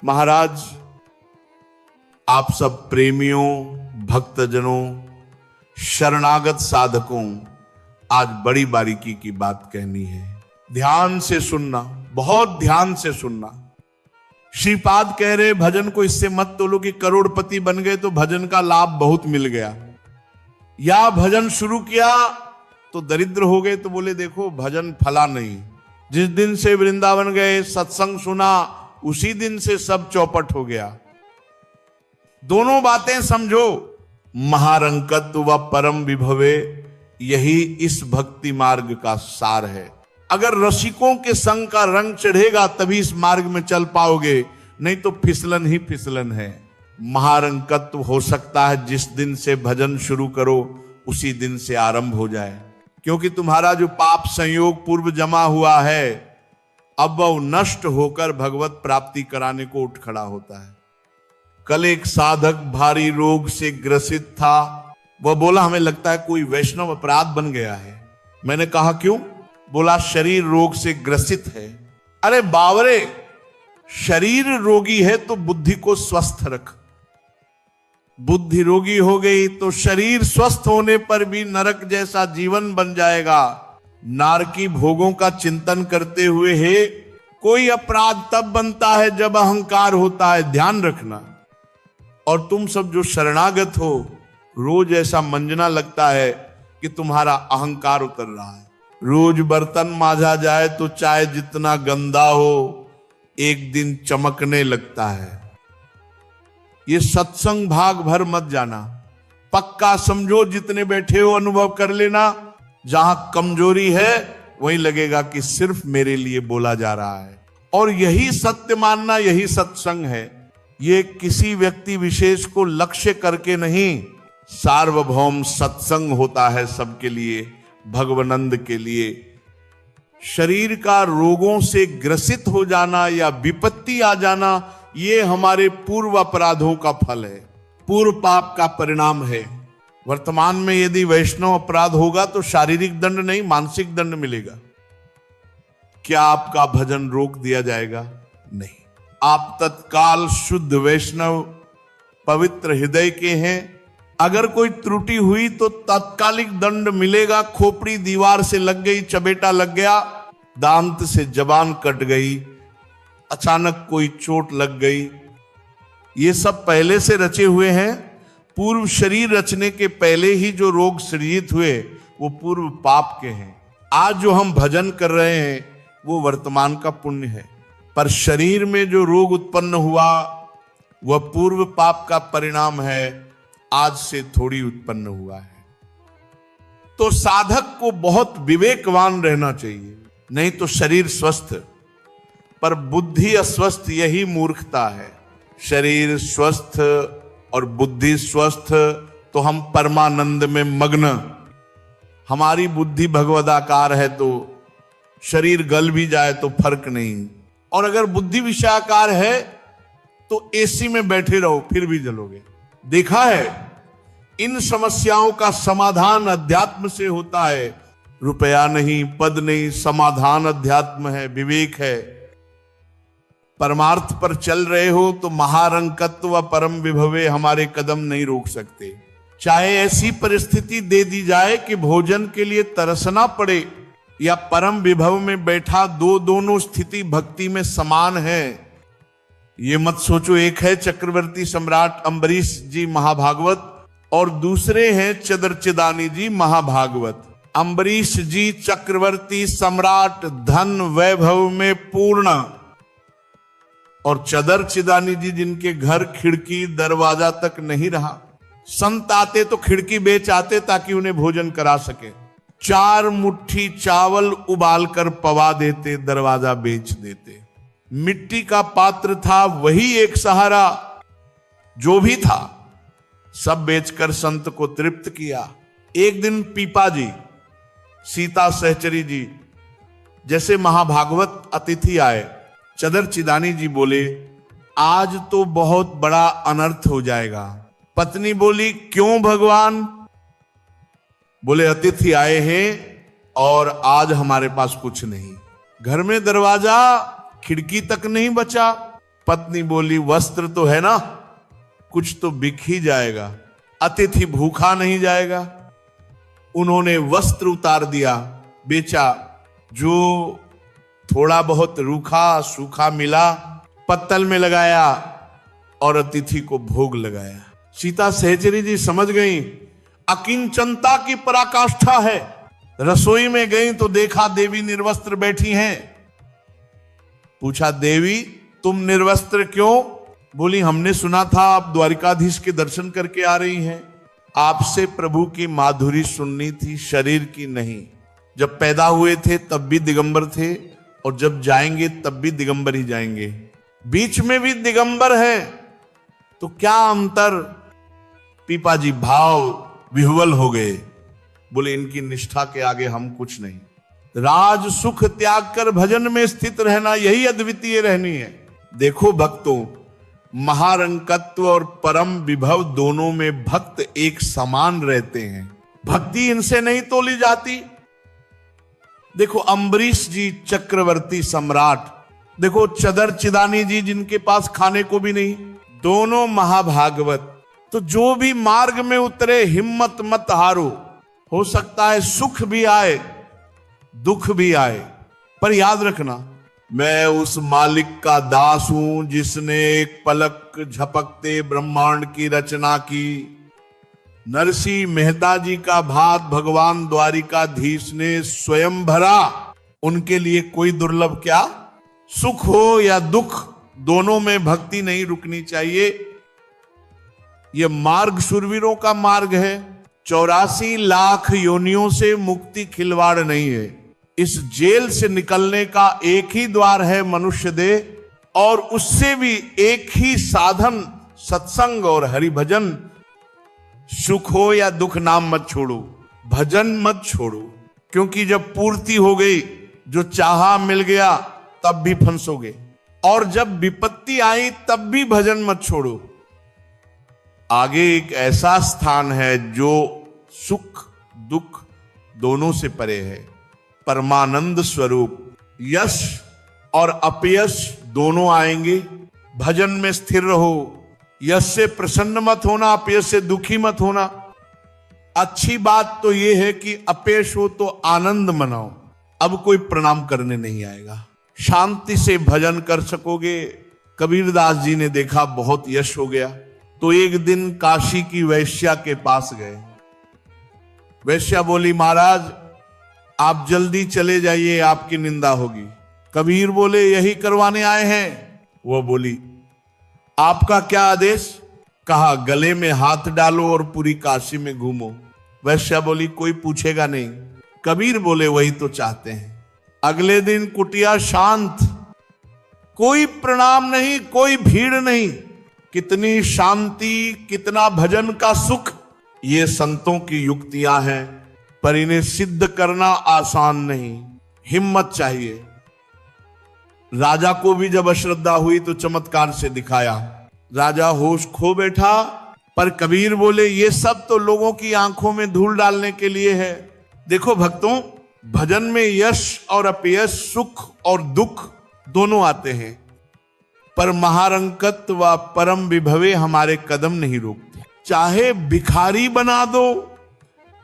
महाराज, आप सब प्रेमियों, भक्तजनों, शरणागत साधकों, आज बड़ी बारीकी की बात कहनी है। ध्यान से सुनना, बहुत ध्यान से सुनना। श्रीपाद कह रहे भजन को इससे मत तोलो कि करोड़पति बन गए तो भजन का लाभ बहुत मिल गया, या भजन शुरू किया तो दरिद्र हो गए तो बोले देखो भजन फला नहीं। जिस दिन से वृंदावन गए, सत्संग सुना, उसी दिन से सब चौपट हो गया। दोनों बातें समझो। महारंकत्व व परम विभवे, यही इस भक्ति मार्ग का सार है। अगर रसिकों के संग का रंग चढ़ेगा तभी इस मार्ग में चल पाओगे, नहीं तो फिसलन ही फिसलन है। महारंकत्व हो सकता है जिस दिन से भजन शुरू करो उसी दिन से आरंभ हो जाए, क्योंकि तुम्हारा जो पाप संयोग पूर्व जमा हुआ है अब वह नष्ट होकर भगवत प्राप्ति कराने को उठ खड़ा होता है। कल एक साधक भारी रोग से ग्रसित था। वह बोला हमें लगता है कोई वैष्णव अपराध बन गया है। मैंने कहा क्यों? बोला शरीर रोग से ग्रसित है। अरे बावरे, शरीर रोगी है तो बुद्धि को स्वस्थ रख। बुद्धि रोगी हो गई तो शरीर स्वस्थ होने पर भी नरक जैसा जीवन बन जाएगा। नारकी भोगों का चिंतन करते हुए है कोई अपराध तब बनता है जब अहंकार होता है, ध्यान रखना। और तुम सब जो शरणागत हो, रोज ऐसा मंजना लगता है कि तुम्हारा अहंकार उतर रहा है। रोज बर्तन मांजा जाए तो चाहे जितना गंदा हो एक दिन चमकने लगता है। ये सत्संग भाग भर मत जाना, पक्का समझो। जितने बैठे हो अनुभव कर लेना, जहां कमजोरी है वहीं लगेगा कि सिर्फ मेरे लिए बोला जा रहा है। और यही सत्य मानना, यही सत्संग है। ये किसी व्यक्ति विशेष को लक्ष्य करके नहीं, सार्वभौम सत्संग होता है सबके लिए, भगवानंद के लिए। शरीर का रोगों से ग्रसित हो जाना या विपत्ति आ जाना, ये हमारे पूर्व अपराधों का फल है, पूर्व पाप का परिणाम है। वर्तमान में यदि वैष्णव अपराध होगा तो शारीरिक दंड नहीं, मानसिक दंड मिलेगा। क्या आपका भजन रोक दिया जाएगा? नहीं। आप तत्काल शुद्ध वैष्णव पवित्र हृदय के हैं। अगर कोई त्रुटि हुई तो तात्कालिक दंड मिलेगा। खोपड़ी दीवार से लग गई, चबेटा लग गया, दांत से जबान कट गई, अचानक कोई चोट लग गई, ये सब पहले से रचे हुए हैं। पूर्व शरीर रचने के पहले ही जो रोग सृजित हुए वो पूर्व पाप के हैं। आज जो हम भजन कर रहे हैं वो वर्तमान का पुण्य है, पर शरीर में जो रोग उत्पन्न हुआ वह पूर्व पाप का परिणाम है, आज से थोड़ी उत्पन्न हुआ है। तो साधक को बहुत विवेकवान रहना चाहिए, नहीं तो शरीर स्वस्थ पर बुद्धि अस्वस्थ, यही मूर्खता है। शरीर स्वस्थ और बुद्धि स्वस्थ तो हम परमानंद में मग्न। हमारी बुद्धि भगवदाकार है तो शरीर गल भी जाए तो फर्क नहीं, और अगर बुद्धि विषयाकार है तो एसी में बैठे रहो फिर भी जलोगे। देखा है, इन समस्याओं का समाधान अध्यात्म से होता है। रुपया नहीं, पद नहीं, समाधान अध्यात्म है, विवेक है। परमार्थ पर चल रहे हो तो महारंकत्व व परम विभवे हमारे कदम नहीं रोक सकते। चाहे ऐसी परिस्थिति दे दी जाए कि भोजन के लिए तरसना पड़े या परम विभव में बैठा, दोनों स्थिति भक्ति में समान है। ये मत सोचो एक है चक्रवर्ती सम्राट अम्बरीश जी महाभागवत और दूसरे हैं चदरचिदानी जी महाभागवत। अम्बरीश जी चक्रवर्ती सम्राट, धन वैभव में पूर्ण, और चदरचिदानी जी जिनके घर खिड़की दरवाजा तक नहीं रहा। संत आते तो खिड़की बेच आते ताकि उन्हें भोजन करा सके। 4 मुट्ठी चावल उबाल कर पवा देते, दरवाजा बेच देते। मिट्टी का पात्र था, वही एक सहारा। जो भी था सब बेचकर संत को तृप्त किया। एक दिन पीपा जी, सीता सहचरी जी जैसे महाभागवत अतिथि आए। चदरचिदानी जी बोले आज तो बहुत बड़ा अनर्थ हो जाएगा। पत्नी बोली क्यों भगवान? बोले अतिथि आए हैं और आज हमारे पास कुछ नहीं। घर में दरवाजा खिड़की तक नहीं बचा। पत्नी बोली वस्त्र तो है ना, कुछ तो बिक ही जाएगा, अतिथि भूखा नहीं जाएगा। उन्होंने वस्त्र उतार दिया, बेचा, जो थोड़ा बहुत रूखा सूखा मिला पत्तल में लगाया और अतिथि को भोग लगाया। सीता सहचरी जी समझ गई अकिंचनता की पराकाष्ठा है। रसोई में गई तो देखा देवी निर्वस्त्र बैठी हैं। पूछा देवी तुम निर्वस्त्र क्यों? बोली हमने सुना था आप द्वारिकाधीश के दर्शन करके आ रही हैं, आपसे प्रभु की माधुरी सुननी थी, शरीर की नहीं। जब पैदा हुए थे तब भी दिगंबर थे और जब जाएंगे तब भी दिगंबर ही जाएंगे, बीच में भी दिगंबर है, तो क्या अंतर? पीपा जी भाव विह्वल हो गए, बोले इनकी निष्ठा के आगे हम कुछ नहीं। राज सुख त्याग कर भजन में स्थित रहना, यही अद्वितीय रहनी है। देखो भक्तों, महारंकत्व और परम विभव दोनों में भक्त एक समान रहते हैं, भक्ति इनसे नहीं तोली जाती। देखो अम्बरीश जी चक्रवर्ती सम्राट, देखो चदर चिदानी जी जिनके पास खाने को भी नहीं, दोनों महाभागवत। तो जो भी मार्ग में उतरे हिम्मत मत हारो, हो सकता है सुख भी आए दुख भी आए, पर याद रखना मैं उस मालिक का दास हूं जिसने एक पलक झपकते ब्रह्मांड की रचना की। नरसिंह मेहता जी का भात भगवान द्वारिकाधीश ने स्वयं भरा, उनके लिए कोई दुर्लभ क्या? सुख हो या दुख, दोनों में भक्ति नहीं रुकनी चाहिए। यह मार्ग शूरवीरों का मार्ग है। 84 लाख योनियों से मुक्ति खिलवाड़ नहीं है। इस जेल से निकलने का एक ही द्वार है मनुष्य देह, और उससे भी एक ही साधन सत्संग और हरि भजन। सुख हो या दुख नाम मत छोड़ो, भजन मत छोड़ो, क्योंकि जब पूर्ति हो गई, जो चाहा मिल गया, तब भी फंसोगे, और जब विपत्ति आई तब भी भजन मत छोड़ो। आगे एक ऐसा स्थान है जो सुख दुख दोनों से परे है, परमानंद स्वरूप। यश और अपयश दोनों आएंगे, भजन में स्थिर रहो। यश से प्रसन्न मत होना, अपयश से दुखी मत होना। अच्छी बात तो यह है कि अपयश हो तो आनंद मनाओ, अब कोई प्रणाम करने नहीं आएगा, शांति से भजन कर सकोगे। कबीरदास जी ने देखा बहुत यश हो गया, तो एक दिन काशी की वैश्या के पास गए। वैश्या बोली महाराज आप जल्दी चले जाइए, आपकी निंदा होगी। कबीर बोले यही करवाने आए हैं। वो बोली आपका क्या आदेश? कहा गले में हाथ डालो और पूरी काशी में घूमो। वैश्या बोली कोई पूछेगा नहीं। कबीर बोले वही तो चाहते हैं। अगले दिन कुटिया शांत, कोई प्रणाम नहीं, कोई भीड़ नहीं। कितनी शांति, कितना भजन का सुख। ये संतों की युक्तियां हैं, पर इन्हें सिद्ध करना आसान नहीं, हिम्मत चाहिए। राजा को भी जब अश्रद्धा हुई तो चमत्कार से दिखाया, राजा होश खो बैठा। पर कबीर बोले ये सब तो लोगों की आंखों में धूल डालने के लिए है। देखो भक्तों, भजन में यश और अपयश, सुख और दुख दोनों आते हैं, पर महारंकत व परम विभवे हमारे कदम नहीं रोकते। चाहे भिखारी बना दो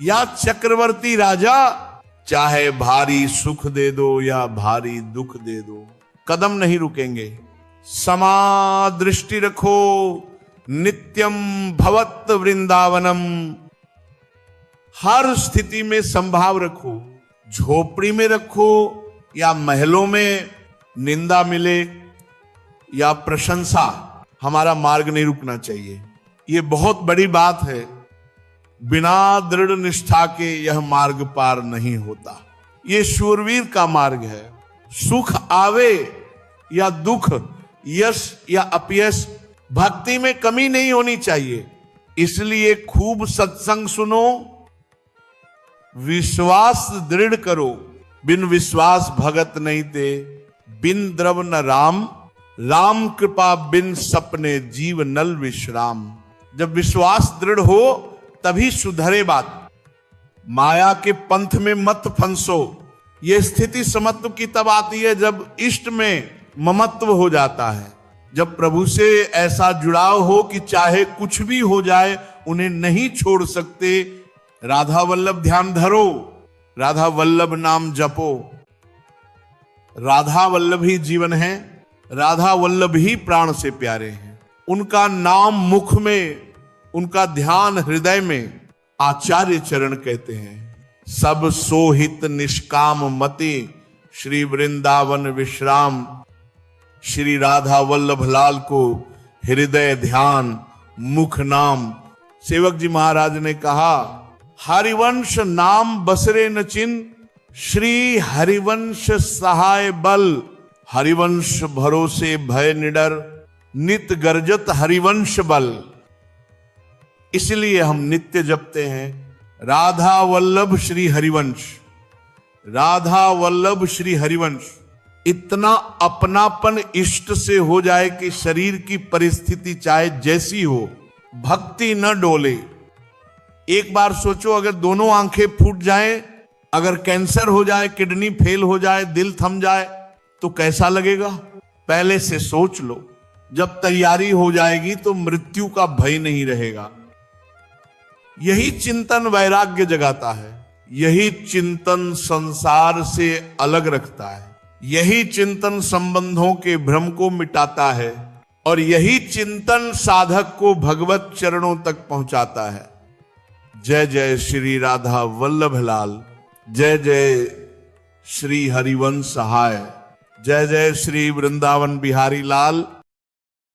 या चक्रवर्ती राजा, चाहे भारी सुख दे दो या भारी दुख दे दो, कदम नहीं रुकेंगे। समा दृष्टि रखो, नित्यम भवत वृंदावनम। हर स्थिति में संभाव रखो, झोपड़ी में रखो या महलों में, निंदा मिले या प्रशंसा, हमारा मार्ग नहीं रुकना चाहिए। ये बहुत बड़ी बात है। बिना दृढ़ निष्ठा के यह मार्ग पार नहीं होता। ये शूरवीर का मार्ग है। सुख आवे या दुख, यश या अपयश, भक्ति में कमी नहीं होनी चाहिए। इसलिए खूब सत्संग सुनो, विश्वास दृढ़ करो। बिन विश्वास भगत नहीं ते, बिन द्रव न राम, राम कृपा बिन सपने जीव नल विश्राम। जब विश्वास दृढ़ हो तभी सुधरे बात। माया के पंथ में मत फंसो। यह स्थिति समत्व की तब आती है जब इष्ट में ममत्व हो जाता है। जब प्रभु से ऐसा जुड़ाव हो कि चाहे कुछ भी हो जाए उन्हें नहीं छोड़ सकते, राधा वल्लभ ध्यान धरो, राधा वल्लभ नाम जपो। राधा वल्लभ ही जीवन है, राधा वल्लभ ही प्राण से प्यारे हैं। उनका नाम मुख में, उनका ध्यान हृदय में। आचार्य चरण कहते हैं, सब सोहित निष्काम मति श्री वृंदावन विश्राम। श्री राधा वल्लभ लाल को हृदय ध्यान, मुख नाम। सेवक जी महाराज ने कहा, हरिवंश नाम बसरे न चिन्ह, श्री हरिवंश सहाय बल। हरिवंश भरोसे भय निडर, नित गर्जत हरिवंश बल। इसलिए हम नित्य जपते हैं राधा वल्लभ श्री हरिवंश, राधा वल्लभ श्री हरिवंश। इतना अपनापन इष्ट से हो जाए कि शरीर की परिस्थिति चाहे जैसी हो, भक्ति न डोले। एक बार सोचो, अगर दोनों आंखें फूट जाएं, अगर कैंसर हो जाए, किडनी फेल हो जाए, दिल थम जाए, तो कैसा लगेगा? पहले से सोच लो। जब तैयारी हो जाएगी तो मृत्यु का भय नहीं रहेगा। यही चिंतन वैराग्य जगाता है, यही चिंतन संसार से अलग रखता है, यही चिंतन संबंधों के भ्रम को मिटाता है, और यही चिंतन साधक को भगवत चरणों तक पहुंचाता है। जय जय श्री राधा वल्लभ लाल, जय जय श्री हरिवंश सहाय, जय जय श्री वृंदावन बिहारी लाल।